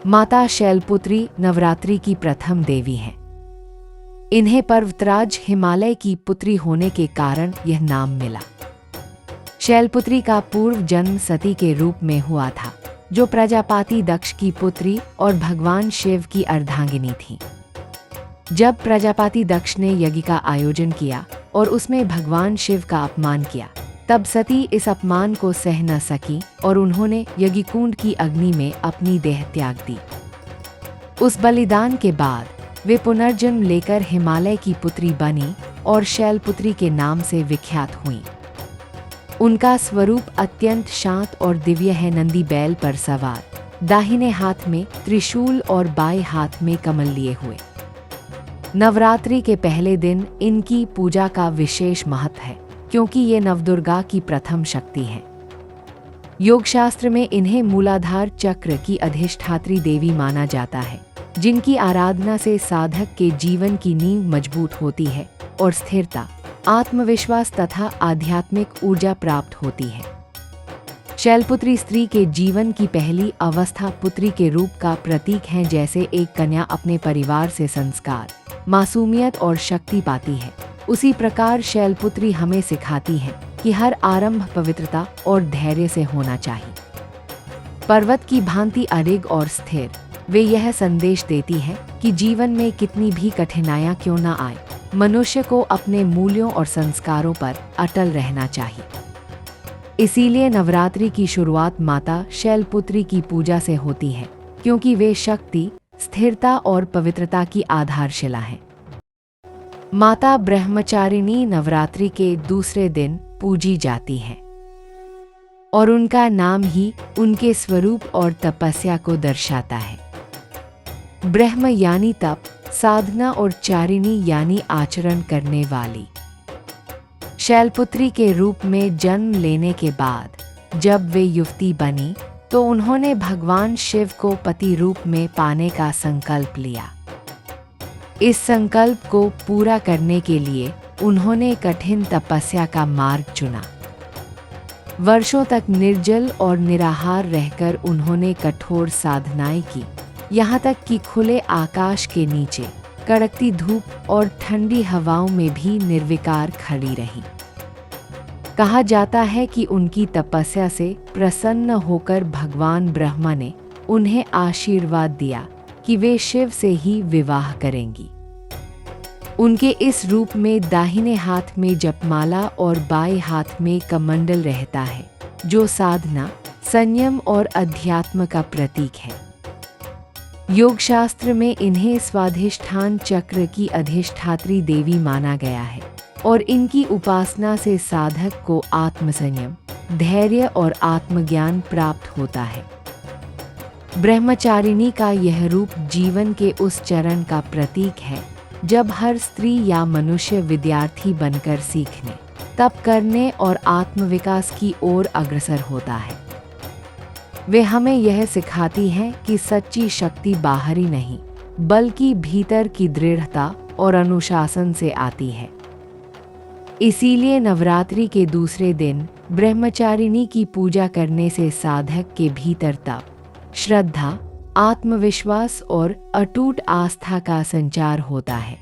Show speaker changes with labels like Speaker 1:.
Speaker 1: माता शैलपुत्री नवरात्रि की प्रथम देवी हैं। इन्हें पर्वतराज हिमालय की पुत्री होने के कारण यह नाम मिला। शैलपुत्री का पूर्व जन्म सती के रूप में हुआ था, जो प्रजापति दक्ष की पुत्री और भगवान शिव की अर्धांगिनी थी। जब प्रजापति दक्ष ने यज्ञ का आयोजन किया और उसमें भगवान शिव का अपमान किया, तब सती इस अपमान को सह न सकी और उन्होंने यज्ञकुंड की अग्नि में अपनी देह त्याग दी। उस बलिदान के बाद वे पुनर्जन्म लेकर हिमालय की पुत्री बनी और शैलपुत्री के नाम से विख्यात हुईं। उनका स्वरूप अत्यंत शांत और दिव्य है। नंदी बैल पर सवार, दाहिने हाथ में त्रिशूल और बाएं हाथ में कमल लिए हुए। नवरात्रि के पहले दिन इनकी पूजा का विशेष महत्व है, क्योंकि ये नवदुर्गा की प्रथम शक्ति है। योगशास्त्र में इन्हें मूलाधार चक्र की अधिष्ठात्री देवी माना जाता है, जिनकी आराधना से साधक के जीवन की नींव मजबूत होती है और स्थिरता, आत्मविश्वास तथा आध्यात्मिक ऊर्जा प्राप्त होती है। शैलपुत्री स्त्री के जीवन की पहली अवस्था पुत्री के रूप का प्रतीक है। जैसे एक कन्या अपने परिवार से संस्कार, मासूमियत और शक्ति पाती है, उसी प्रकार शैलपुत्री हमें सिखाती है कि हर आरंभ पवित्रता और धैर्य से होना चाहिए। पर्वत की भांति अडिग और स्थिर, वे यह संदेश देती है कि जीवन में कितनी भी कठिनाइयां क्यों न आए, मनुष्य को अपने मूल्यों और संस्कारों पर अटल रहना चाहिए। इसीलिए नवरात्रि की शुरुआत माता शैलपुत्री की पूजा से होती है, क्योंकि वे शक्ति, स्थिरता और पवित्रता की आधारशिला हैं। माता ब्रह्मचारिणी नवरात्रि के दूसरे दिन पूजी जाती है और उनका नाम ही उनके स्वरूप और तपस्या को दर्शाता है। ब्रह्म यानी तप, साधना और चारिणी यानी आचरण करने वाली। शैलपुत्री के रूप में जन्म लेने के बाद जब वे युवती बनी, तो उन्होंने भगवान शिव को पति रूप में पाने का संकल्प लिया। इस संकल्प को पूरा करने के लिए उन्होंने कठिन तपस्या का मार्ग चुना। वर्षों तक निर्जल और निराहार रहकर उन्होंने कठोर साधनाएं की, यहाँ तक कि खुले आकाश के नीचे कड़कती धूप और ठंडी हवाओं में भी निर्विकार खड़ी रहीं। कहा जाता है कि उनकी तपस्या से प्रसन्न होकर भगवान ब्रह्मा ने उन्हें आशीर्वाद दिया कि वे शिव से ही विवाह करेंगी। उनके इस रूप में दाहिने हाथ में जपमाला और बाएं हाथ में कमंडल रहता है, जो साधना, संयम और अध्यात्म का प्रतीक है। योगशास्त्र में इन्हें स्वाधिष्ठान चक्र की अधिष्ठात्री देवी माना गया है और इनकी उपासना से साधक को आत्मसंयम, धैर्य और आत्मज्ञान प्राप्त होता है। ब्रह्मचारिणी का यह रूप जीवन के उस चरण का प्रतीक है जब हर स्त्री या मनुष्य विद्यार्थी बनकर सीखने, तप करने और आत्मविकास की ओर अग्रसर होता है। वे हमें यह सिखाती हैं कि सच्ची शक्ति बाहरी नहीं, बल्कि भीतर की दृढ़ता और अनुशासन से आती है। इसीलिए नवरात्रि के दूसरे दिन ब्रह्मचारिणी की पूजा करने से साधक के भीतर तप, श्रद्धा, आत्मविश्वास और अटूट आस्था का संचार होता है।